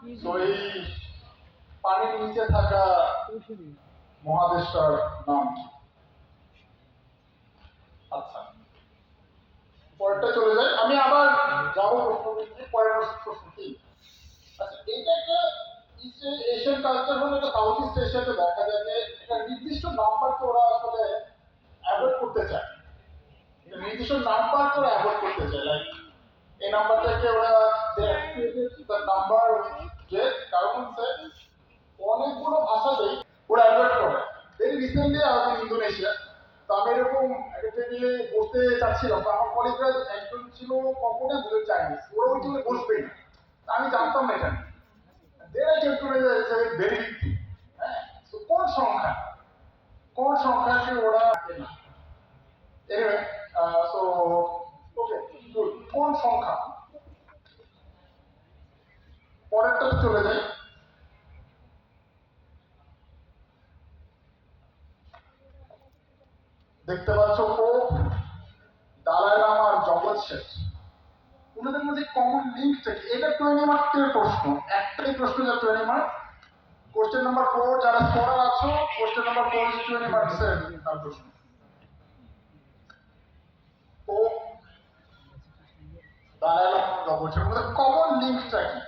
তো এই পানির নিচে থাকা মহাদেশটার নাম কি? আচ্ছা, পরেরটা চলে যায়। আমি আবার যাবো প্রশ্ন, পরের প্রশ্ন কি? আচ্ছা, এইটা একটা ইস্ট এশিয়ান কালচার হলে এটা সাউথ ইস্ট এশিয়াতে দেখা যায় যে একটা নির্দিষ্ট নাম্বারকে ওরা আসলে অ্যাভয়েড করতে চায়। নির্দিষ্ট নাম্বার করে অ্যাভয়েড করতে চায়, লাইক এই নাম্বারটাকে ওরা নাম্বার যে কারণ হচ্ছে অনেকগুলো ভাষাতেই ওরা অ্যাভয়েড করে। ভেরি রিসেন্টলি আমাদের ইন্দোনেশিয়া, তো আমি এরকম একটা টেবিলে বসতে চাচ্ছিলাম, তো আমার কলিগরা একজন ছিল কখনো দুজন চাইনিজ, ওরা ওই টেবিলে বসবেই না। আমি জানতাম না এটা, দেড় ক্যালকুলেটার ভেরি বিগ। হ্যাঁ, তো কোন সংখ্যাকে ওরা না। Anyway, so okay, good. কোন সংখ্যা? পরেরটাতে চলে যাই। দেখতে পাচ্ছ পোপ, দালাই লামা আর জগৎ শেঠ। ওনাদের মধ্যে কমন লিঙ্কটা কি? এটা 20 মার্কের প্রশ্ন, একটাই প্রশ্ন যা 20 মার্ক। কোশ্চেন নাম্বার 4 যারা স্কোরার আছো, কোশ্চেন নাম্বার 4 ইজ 20 মার্কস এর তার প্রশ্ন। পোপ, দালাই লামা, জগৎ শেঠ, ওদের কমন লিঙ্কটা কি?